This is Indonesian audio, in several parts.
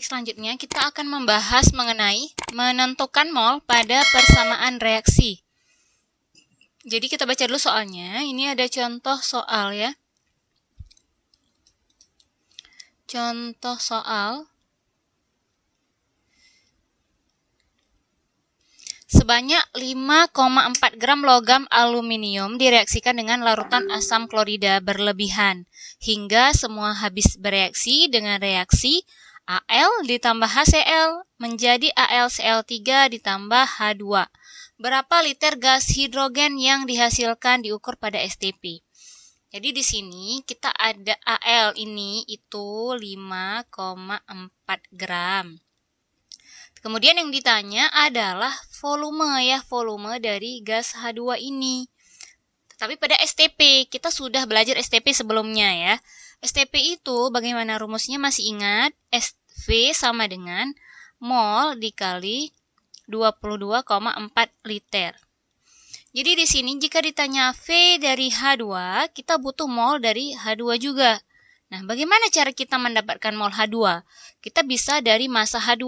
Baik, selanjutnya kita akan membahas mengenai menentukan mol pada persamaan reaksi. Jadi kita baca dulu soalnya. Ini ada contoh soal ya. Contoh soal. Sebanyak 5,4 gram logam aluminium direaksikan dengan larutan asam klorida berlebihan hingga semua habis bereaksi dengan reaksi Al ditambah HCl menjadi AlCl3 ditambah H2. Berapa liter gas hidrogen yang dihasilkan diukur pada STP. Jadi di sini kita ada Al ini itu 5,4 gram. Kemudian yang ditanya adalah volume dari gas H2 ini. Tapi pada STP, kita sudah belajar STP sebelumnya ya. STP itu bagaimana rumusnya masih ingat? SV sama dengan mol dikali 22,4 liter. Jadi di sini jika ditanya V dari H2, kita butuh mol dari H2 juga. Nah, bagaimana cara kita mendapatkan mol H2? Kita bisa dari massa H2,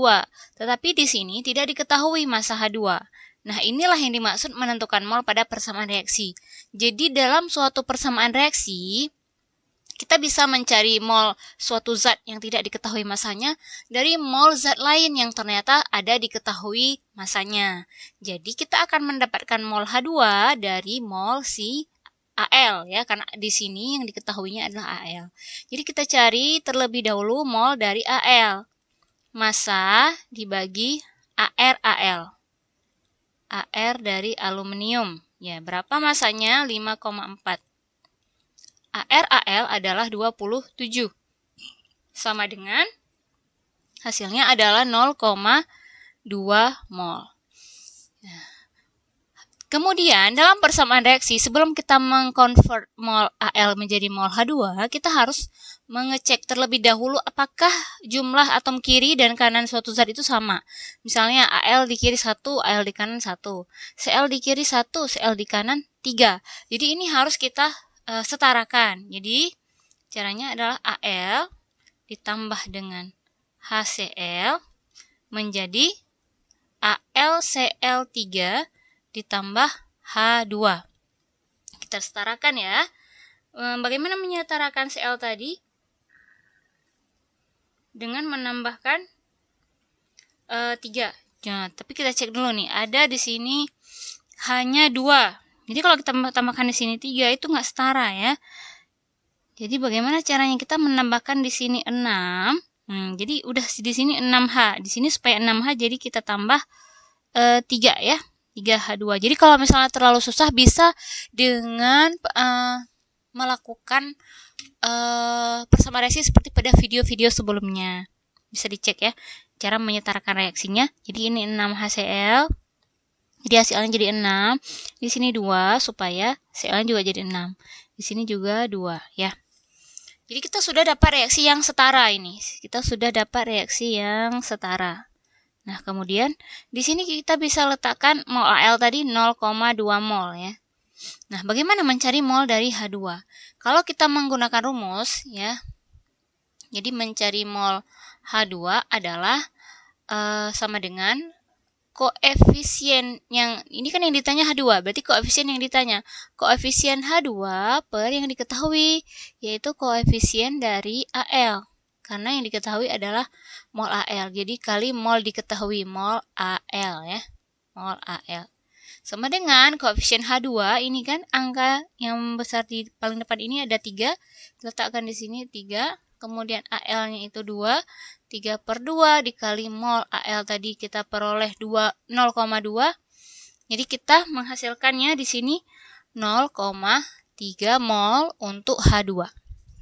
tetapi di sini tidak diketahui massa H2. Nah, inilah yang dimaksud menentukan mol pada persamaan reaksi. Jadi, dalam suatu persamaan reaksi, kita bisa mencari mol suatu zat yang tidak diketahui massanya dari mol zat lain yang ternyata ada diketahui massanya. Jadi, kita akan mendapatkan mol H2 dari mol si Al ya, karena di sini yang diketahuinya adalah Al. Jadi kita cari terlebih dahulu mol dari Al. Massa dibagi Al. Ar dari aluminium. Ya, berapa massanya? 5,4. Al adalah 27. Sama dengan hasilnya adalah 0,2 mol. Nah, kemudian, dalam persamaan reaksi, sebelum kita mengkonvert mol Al menjadi mol H2, kita harus mengecek terlebih dahulu apakah jumlah atom kiri dan kanan suatu zat itu sama. Misalnya, Al di kiri 1, Al di kanan 1. Cl di kiri 1, Cl di kanan 3. Jadi, ini harus kita setarakan. Jadi, caranya adalah Al ditambah dengan HCl menjadi AlCl3 ditambah H2. Kita setarakan ya. Bagaimana menyetarakan Cl tadi? Dengan menambahkan 3. Nah, tapi kita cek dulu nih. Ada di sini hanya 2. Jadi kalau kita tambahkan di sini 3 itu nggak setara ya. Jadi bagaimana caranya kita menambahkan di sini 6? Jadi udah di sini 6H. Di sini supaya 6H jadi kita tambah 3 ya. 3H2. Jadi kalau misalnya terlalu susah bisa dengan melakukan persamaan reaksi seperti pada video-video sebelumnya. Bisa dicek ya cara menyetarakan reaksinya. Jadi ini 6HCl. Jadi hasilnya jadi 6. Di sini 2 supaya Cl juga jadi 6. Di sini juga 2 ya. Jadi kita sudah dapat reaksi yang setara ini. Kita sudah dapat reaksi yang setara. Nah, kemudian di sini kita bisa letakkan mol Al tadi 0,2 mol ya. Nah, bagaimana mencari mol dari H2? Kalau kita menggunakan rumus ya. Jadi mencari mol H2 adalah sama dengan koefisien yang ini kan yang ditanya H2, berarti koefisien yang ditanya koefisien H2 per yang diketahui yaitu koefisien dari Al. Karena yang diketahui adalah mol Al. Jadi kali mol diketahui, mol Al ya. Mol Al. Sama dengan koefisien H2, ini kan angka yang besar di paling depan ini ada 3. Letakkan di sini 3. Kemudian Al-nya itu 2. 3 per 2 dikali mol Al tadi kita peroleh 0,2. Jadi kita menghasilkannya di sini 0,3 mol untuk H2.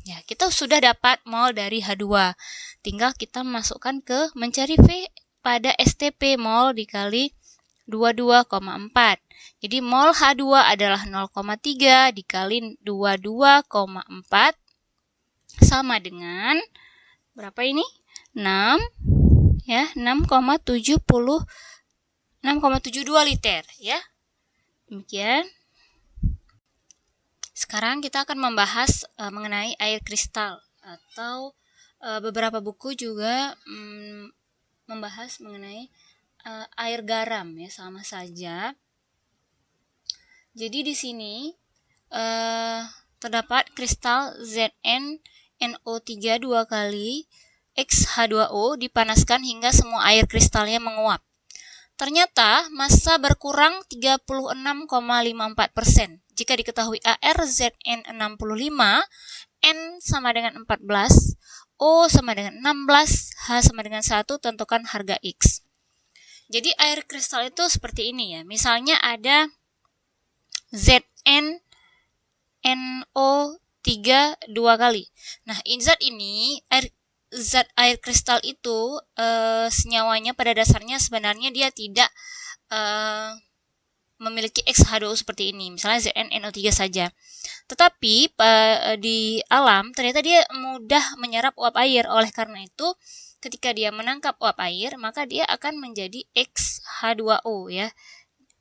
Ya, kita sudah dapat mol dari H2. Tinggal kita masukkan ke mencari V pada STP mol dikali 22,4. Jadi mol H2 adalah 0,3 dikali 22,4 sama dengan berapa ini? 6 ya, 6,72 liter ya. Demikian. Sekarang kita akan membahas mengenai air kristal atau beberapa buku juga membahas mengenai air garam ya, sama saja. Jadi di sini terdapat kristal ZnNO3 2 kali X H2O dipanaskan hingga semua air kristalnya menguap. Ternyata massa berkurang 36,54%. Jika diketahui ArZn65, N sama dengan 14, O sama dengan 16, H sama dengan 1, tentukan harga X. Jadi air kristal itu seperti ini ya. Misalnya ada ZnNO3 2 kali. Nah, zat ini, zat air kristal itu senyawanya pada dasarnya sebenarnya dia tidak memiliki X-H2O seperti ini, misalnya ZnNO3 saja. Tetapi di alam ternyata dia mudah menyerap uap air. Oleh karena itu, ketika dia menangkap uap air, maka dia akan menjadi X-H2O ya.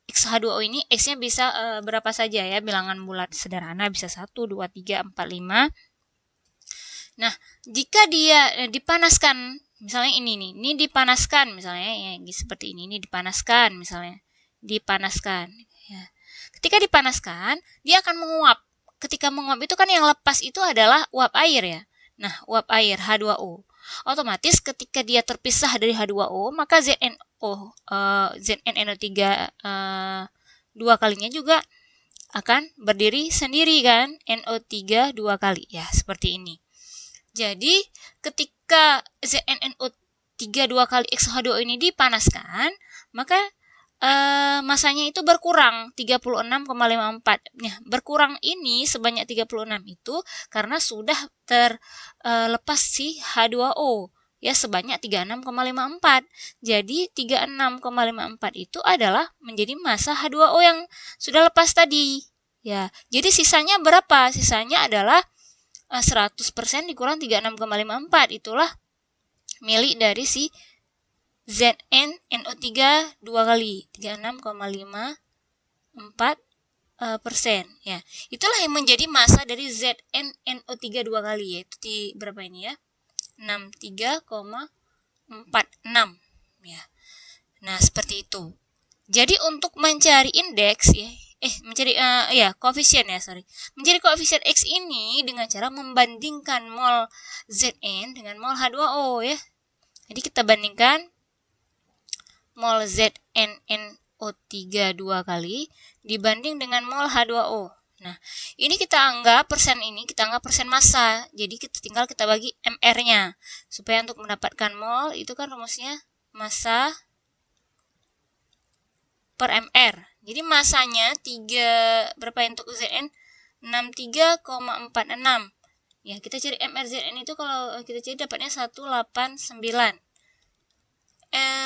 X-H2O ini X-nya bisa berapa saja ya, bilangan bulat sederhana, bisa 1, 2, 3, 4, 5. Nah, jika dia dipanaskan, misalnya ini dipanaskan misalnya ya, seperti ini dipanaskan misalnya. Dipanaskan ya. Ketika dipanaskan, dia akan menguap. Ketika menguap itu kan yang lepas itu adalah uap air ya. Nah, uap air H2O. Otomatis ketika dia terpisah dari H2O, maka ZnNO3 2 kalinya juga akan berdiri sendiri kan, NO3 2 kali ya, seperti ini. Jadi ketika ZnNO3 2 kali X-H2O ini dipanaskan, maka masanya itu berkurang 36,54. Nah, berkurang ini sebanyak 36 itu karena sudah terlepas si H2O ya sebanyak 36,54. Jadi 36,54 itu adalah menjadi massa H2O yang sudah lepas tadi. Ya, jadi sisanya berapa? Sisanya adalah 100% dikurang 36,54. Itulah milik dari si ZnNO3 2 kali 36,54% ya. Itulah yang menjadi massa dari ZnNO3 2 kali, yaitu di berapa ini ya? 63,46 ya. Nah, seperti itu. Jadi untuk mencari indeks ya, koefisien ya, Mencari koefisien X ini dengan cara membandingkan mol Zn dengan mol H2O ya. Jadi kita bandingkan mol ZnNO3 2 kali dibanding dengan mol H2O. Nah, ini kita anggap persen massa. Jadi tinggal kita bagi MR-nya. Supaya untuk mendapatkan mol itu kan rumusnya massa per MR. Jadi massanya 3 berapa untuk Zn? 63,46. Ya, kita cari MR Zn itu kalau kita cari dapatnya 189.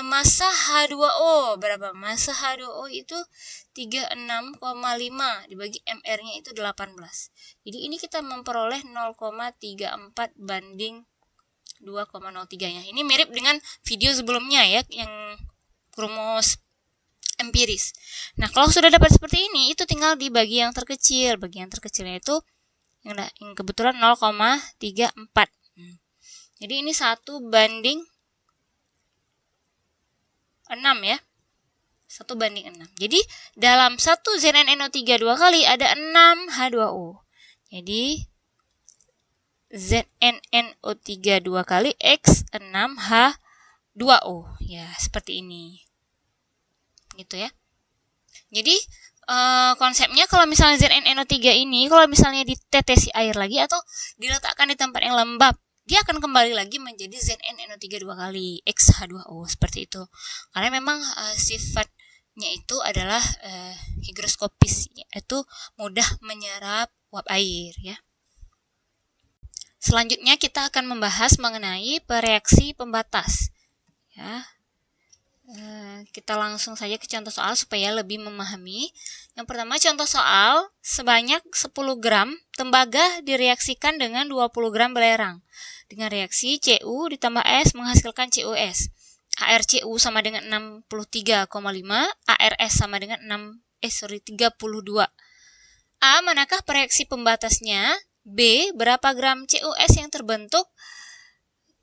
Massa H2O berapa? Massa H2O itu 36,5 dibagi MR-nya itu 18. Jadi ini kita memperoleh 0,34 banding 2,03 ya. Ini mirip dengan video sebelumnya ya, yang rumus empiris. Nah, kalau sudah dapat seperti ini, itu tinggal dibagi yang terkecil. Bagi yang terkecilnya itu yang kebetulan 0,34. Jadi ini 1 banding 6 ya. 1 banding 6. Jadi dalam 1 ZnNO3 2 kali ada 6 H2O. Jadi ZnNO3 2 kali X 6 H2O. Ya, seperti ini. Gitu ya. Jadi konsepnya kalau misalnya ZnNO3 ini kalau misalnya ditetesi air lagi atau diletakkan di tempat yang lembab, dia akan kembali lagi menjadi ZnNO3 2 kali X-H2O seperti itu. Karena memang sifatnya itu adalah higroskopis, yaitu mudah menyerap uap air ya. Selanjutnya kita akan membahas mengenai reaksi pembatas. Ya. Kita langsung saja ke contoh soal supaya lebih memahami. Yang pertama, contoh soal, sebanyak 10 gram tembaga direaksikan dengan 20 gram belerang. Dengan reaksi Cu ditambah S menghasilkan CuS. ArCu sama dengan 63,5, ArS sama dengan 32. A, manakah reaksi pembatasnya? B, berapa gram CuS yang terbentuk?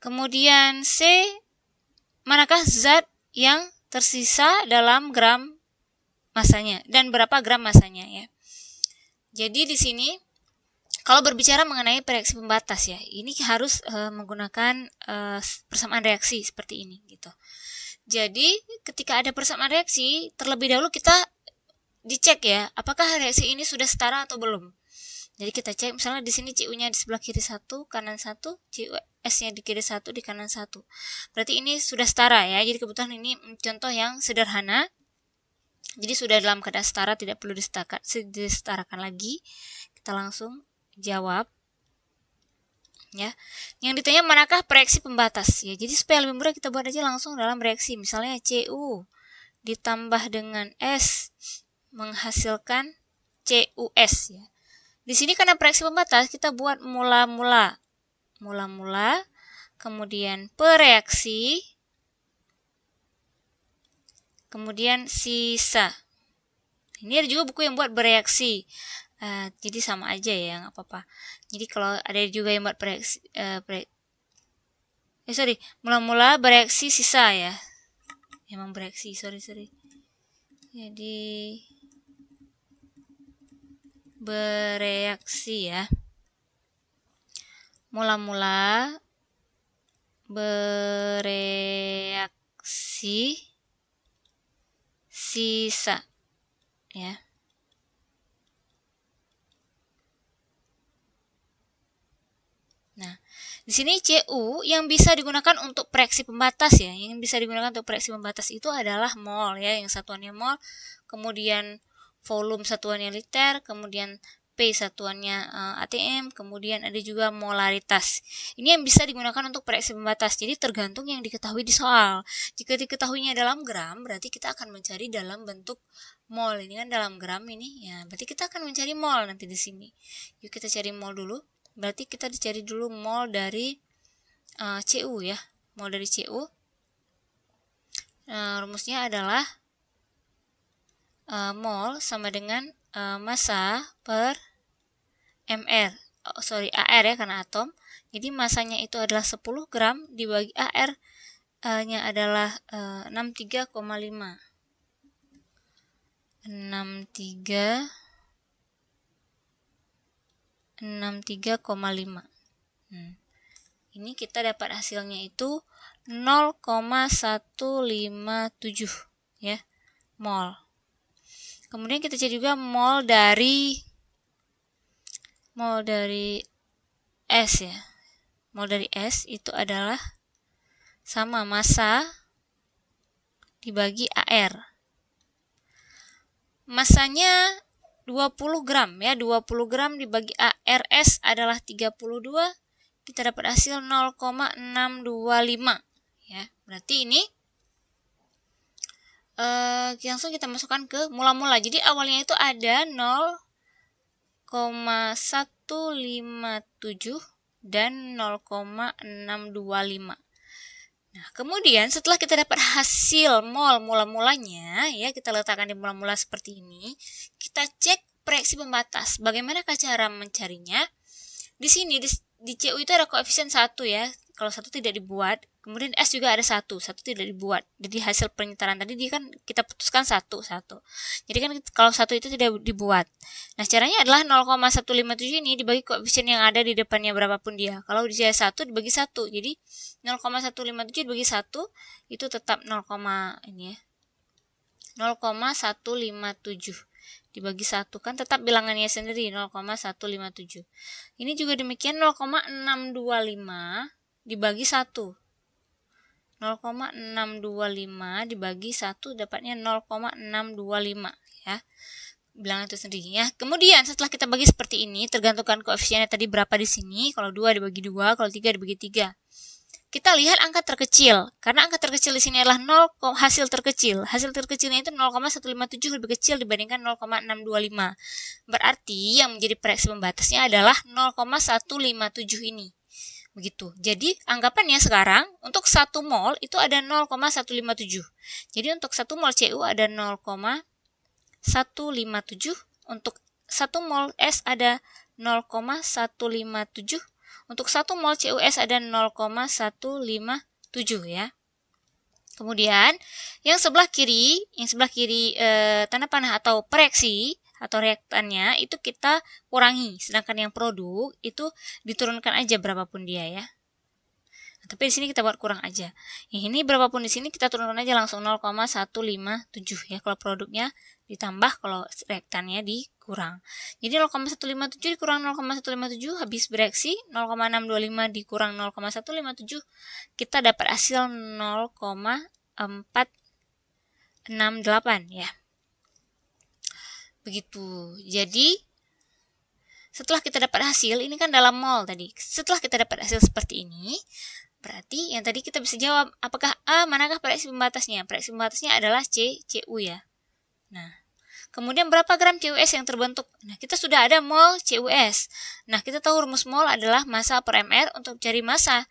Kemudian C, manakah zat yang tersisa dalam gram masanya dan berapa gram masanya ya. Jadi di sini kalau berbicara mengenai reaksi pembatas ya, ini harus menggunakan persamaan reaksi seperti ini gitu. Jadi ketika ada persamaan reaksi, terlebih dahulu kita dicek ya, apakah reaksi ini sudah setara atau belum. Jadi kita cek misalnya di sini CU-nya di sebelah kiri 1, kanan 1, CuS-nya di kiri 1, di kanan 1. Berarti ini sudah setara ya. Jadi kebetulan ini contoh yang sederhana. Jadi sudah dalam keadaan setara, tidak perlu disetarakan lagi. Kita langsung jawab. Ya. Yang ditanya manakah reaksi pembatas ya. Jadi supaya lebih mudah kita buat aja langsung dalam reaksi. Misalnya Cu ditambah dengan S menghasilkan CuS ya. Di sini karena reaksi pembatas kita buat mula-mula, kemudian pereaksi, kemudian sisa. Ini ada juga buku yang buat bereaksi, jadi sama aja ya, nggak apa-apa. Jadi kalau ada juga yang buat mula-mula bereaksi sisa ya, emang bereaksi, sorry. Jadi bereaksi ya, mula-mula bereaksi sisa ya. Nah, di sini Cu yang bisa digunakan untuk reaksi pembatas ya, yang bisa digunakan untuk reaksi pembatas itu adalah mol ya, yang satuannya mol, kemudian volume satuannya liter, kemudian P satuannya atm, kemudian ada juga molaritas. Ini yang bisa digunakan untuk reaksi pembatas. Jadi tergantung yang diketahui di soal. Jika diketahuinya dalam gram, berarti kita akan mencari dalam bentuk mol. Ini kan dalam gram ini ya, berarti kita akan mencari mol nanti di sini. Yuk kita cari mol dulu. Berarti kita dicari dulu mol dari Cu ya. Mol dari Cu. Rumusnya adalah mol sama dengan massa per mr. AR ya karena atom. Jadi masanya itu adalah 10 gram dibagi AR nya adalah 63,5. 63,5. Ini kita dapat hasilnya itu 0,157 ya, mol. Kemudian kita cari juga mol dari S ya. Mol dari S itu adalah sama massa dibagi AR. Masanya 20 gram ya, 20 gram dibagi ARS adalah 32, kita dapat hasil 0,625 ya. Berarti ini langsung kita masukkan ke mula-mula. Jadi awalnya itu ada 0,157 dan 0,625. Nah, kemudian setelah kita dapat hasil mol mula-mulanya, ya kita letakkan di mula-mula seperti ini, kita cek reaksi pembatas. Bagaimana cara mencarinya? Di sini di Cu itu ada koefisien 1 ya. Kalau 1 tidak dibuat, kemudian S juga ada 1 tidak dibuat. Jadi hasil penyetaraan tadi dia kan kita putuskan 1. Jadi kan kalau 1 itu tidak dibuat. Nah, caranya adalah 0,157 ini dibagi koefisien yang ada di depannya berapapun dia. Kalau dia 1 dibagi 1. Jadi 0,157 dibagi 1 itu tetap 0, ini ya. 0,157 dibagi 1 kan tetap bilangannya sendiri 0,157. Ini juga demikian 0,625 dibagi 1. 0,625 dibagi 1 dapatnya 0,625 ya. Bilangan itu sendiri ya. Kemudian setelah kita bagi seperti ini, tergantungkan koefisiennya tadi berapa di sini. Kalau 2 dibagi 2, kalau 3 dibagi 3. Kita lihat angka terkecil. Karena angka terkecil di sini adalah 0, hasil terkecil. Hasil terkecilnya itu 0,157 lebih kecil dibandingkan 0,625. Berarti yang menjadi reaksi pembatasnya adalah 0,157 ini. Begitu. Jadi anggapannya sekarang untuk 1 mol itu ada 0,157. Jadi untuk 1 mol Cu ada 0,157. Untuk 1 mol S ada 0,157. Untuk 1 mol CuS ada 0,157 ya. Kemudian yang sebelah kiri tanda panah atau reaksi atau reaktannya itu kita kurangi, sedangkan yang produk itu diturunkan aja berapapun dia ya. Tapi di sini kita buat kurang aja. Ini berapapun di sini kita turunkan aja langsung 0,157 ya kalau produknya ditambah, kalau reaktannya dikurang. Jadi 0,157 dikurang 0,157 habis bereaksi 0,625 dikurang 0,157 kita dapat hasil 0,468 ya. Begitu. Jadi setelah kita dapat hasil, ini kan dalam mol tadi. Setelah kita dapat hasil seperti ini, berarti yang tadi kita bisa jawab, apakah A, manakah reaksi pembatasnya? Reaksi pembatasnya adalah Cu ya. Nah, kemudian berapa gram CuS yang terbentuk? Nah, kita sudah ada mol CuS. Nah, kita tahu rumus mol adalah massa per mR. Untuk cari massa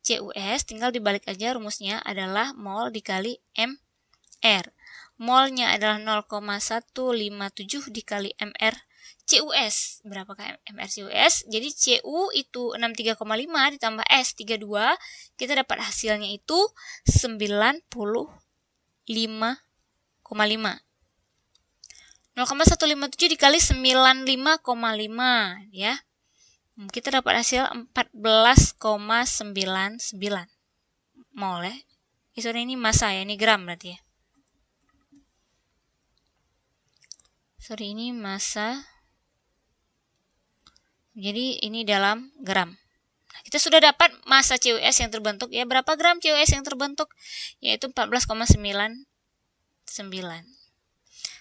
CuS, tinggal dibalik aja rumusnya adalah mol dikali mR. Molnya adalah 0,157 dikali mR CuS. Berapakah mR CuS? Jadi Cu itu 63,5 ditambah S 32, kita dapat hasilnya itu 95,5. 0,157 dikali 95,5 ya. Kita dapat hasil 14,99 mol ya. Ini massa ya, ini gram berarti ya. Ini massa. Jadi ini dalam gram. Nah, kita sudah dapat massa CuS yang terbentuk ya. Berapa gram CuS yang terbentuk? Yaitu 14,99.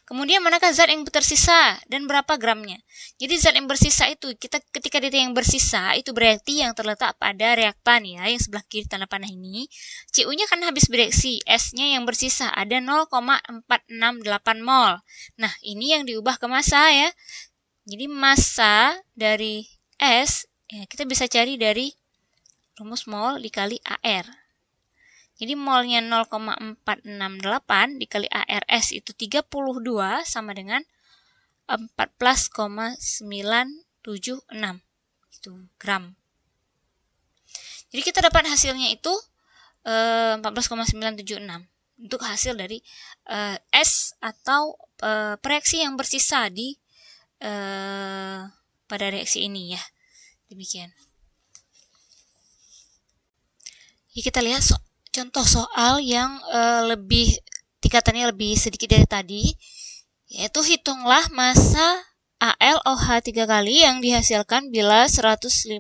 Kemudian manakah zat yang tersisa dan berapa gramnya? Jadi zat yang bersisa itu ketika dia yang bersisa itu berarti yang terletak pada reaktan ya, yang sebelah kiri tanda panah ini. Cu-nya kan habis bereaksi, S-nya yang bersisa ada 0,468 mol. Nah, ini yang diubah ke massa ya. Jadi massa dari S ya, kita bisa cari dari rumus mol dikali AR. Jadi molnya 0,468 dikali ARS itu 32 sama dengan 14,976 itu gram. Jadi kita dapat hasilnya itu 14,976 untuk hasil dari S atau reaksi yang bersisa di pada reaksi ini ya. Demikian. Jadi kita lihat contoh soal yang tingkatannya lebih sedikit dari tadi, yaitu hitunglah massa AlOH 3 kali yang dihasilkan bila 158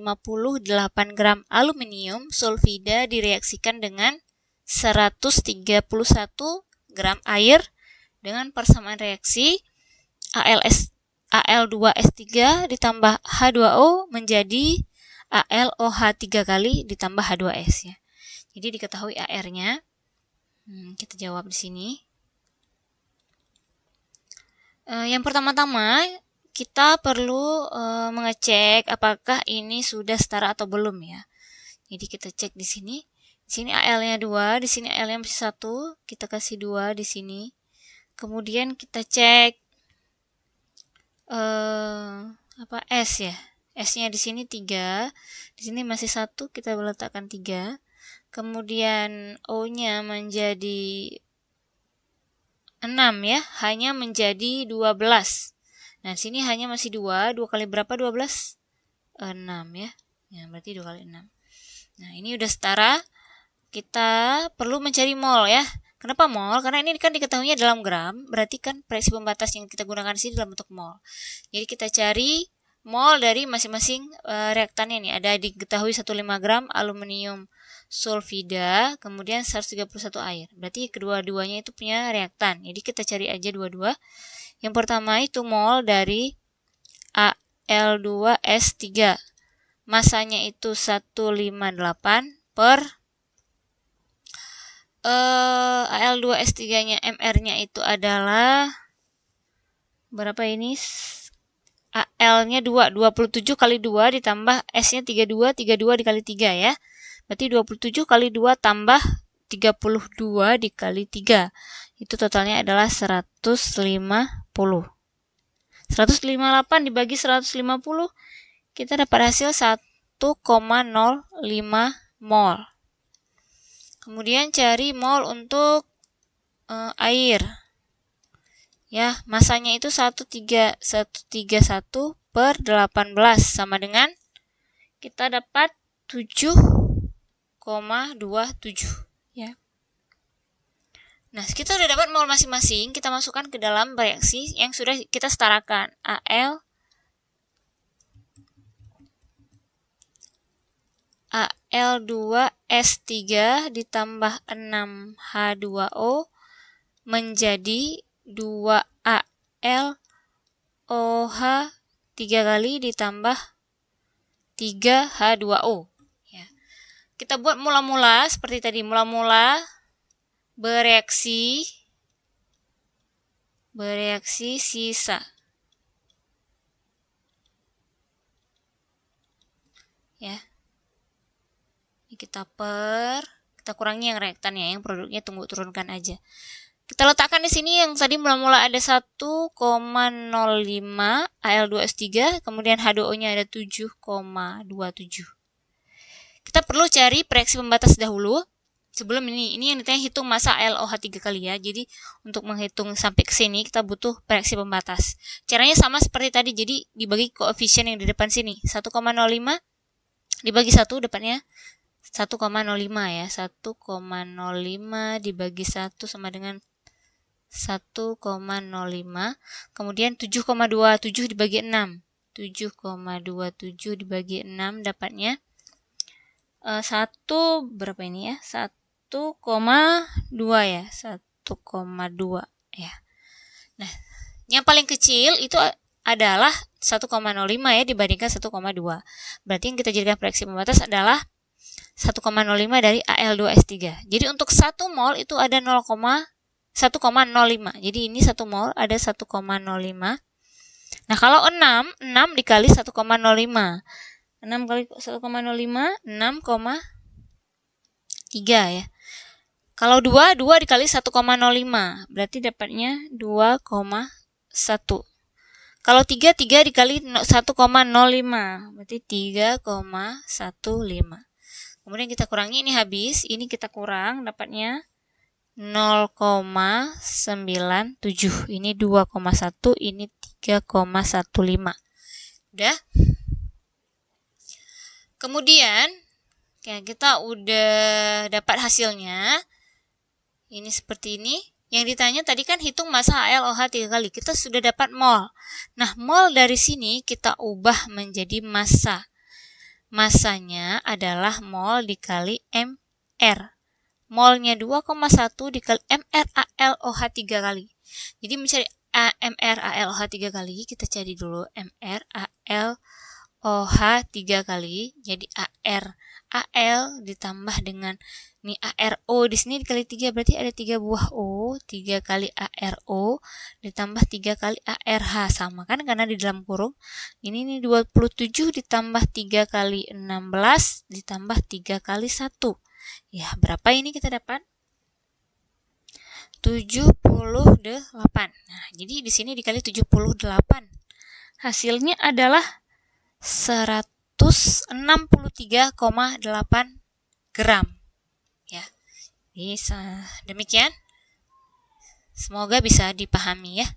gram aluminium sulfida direaksikan dengan 131 gram air dengan persamaan reaksi Al2S3 ditambah H2O menjadi AlOH 3 kali ditambah H2S ya. Jadi diketahui AR-nya. Kita jawab di sini. Yang pertama-tama kita perlu mengecek apakah ini sudah setara atau belum ya. Jadi kita cek di sini. Di sini AL-nya 2, di sini AL-nya masih 1, kita kasih 2 di sini. Kemudian kita cek S ya. S-nya di sini 3, di sini masih 1, kita letakkan 3. Kemudian O-nya menjadi 6 ya, hanya menjadi 12. Nah, sini hanya masih 2 kali berapa 12? 6 ya. Ya, berarti 2 kali 6. Nah, ini udah setara. Kita perlu mencari mol ya. Kenapa mol? Karena ini kan diketahuinya dalam gram, berarti kan reaksi pembatas yang kita gunakan di sini dalam bentuk mol. Jadi kita cari mol dari masing-masing reaktannya nih. Ada diketahui 15 gram aluminium sulfida, kemudian 131 air. Berarti kedua-duanya itu punya reaktan. Jadi kita cari aja dua-dua. Yang pertama itu mol dari Al2S3. Masanya itu 158 per Al2S3-nya MR-nya itu adalah berapa ini? Al-nya 27 kali 2 ditambah S-nya 32 dikali 3 ya. Berarti 27 kali 2 tambah 32 dikali 3. Itu totalnya adalah 150. 158 dibagi 150, kita dapat hasil 1,05 mol. Kemudian cari mol untuk air. Ya, masanya itu 131 per 18 sama dengan kita dapat 7,27 ya. Nah, kita sudah dapat mol masing-masing, kita masukkan ke dalam reaksi yang sudah kita setarakan. Al2S3 ditambah 6H2O menjadi 2AlOH 3 kali ditambah 3H2O. Ya. Kita buat mula-mula seperti tadi, mula-mula bereaksi sisa. Ya. Ini kita kurangi yang reaktannya, yang produknya tunggu turunkan aja. Kita letakkan di sini yang tadi mula-mula ada 1,05 Al2S3, kemudian H2O-nya ada 7,27. Kita perlu cari reaksi pembatas dahulu. Sebelum ini yang ditanya hitung massa AlOH 3 kali ya. Jadi untuk menghitung sampai ke sini kita butuh reaksi pembatas. Caranya sama seperti tadi, jadi dibagi koefisien yang di depan sini. 1,05 dibagi 1 depannya 1,05 ya. 1,05 dibagi 1 sama dengan 1,05. Kemudian 7,27 dibagi 6. 7,27 dibagi 6 dapatnya 1 berapa ini ya? 1,2 ya. 1,2 ya. Nah, yang paling kecil itu adalah 1,05 ya dibandingkan 1,2. Berarti yang kita jadikan reaksi pembatas adalah 1,05 dari Al2S3. Jadi untuk 1 mol itu ada 1,05. Jadi ini 1 mol ada 1,05. Nah, kalau 6 dikali 1,05. 6 kali 1,05, 6,3 ya. Kalau 2 dikali 1,05, berarti dapatnya 2,1. Kalau 3 dikali 1,05, berarti 3,15. Kemudian kita kurangi, ini habis, ini kita kurang, dapatnya 0,97. Ini 2,1, ini 3,15. Udah? Kemudian ya, kita udah dapat hasilnya. Ini seperti ini. Yang ditanya tadi kan hitung massa AlOH 3 kali. Kita sudah dapat mol. Nah, mol dari sini kita ubah menjadi massa. Massanya adalah mol dikali MR. Molnya 2,1 dikali MR AlOH 3 kali. Jadi mencari MR AlOH 3 kali, kita cari dulu MR AlOH 3 kali. Jadi Al ditambah dengan ini ARO di sini dikali 3, berarti ada 3 buah O. 3 kali ARO ditambah 3 kali ARH, sama kan karena di dalam kurung. Ini 27 ditambah 3 kali 16 ditambah 3 kali 1. Ya, berapa ini kita dapat? 78. Nah, jadi di sini dikali 78. Hasilnya adalah 163,8 gram. Ya. Bisa demikian. Semoga bisa dipahami ya.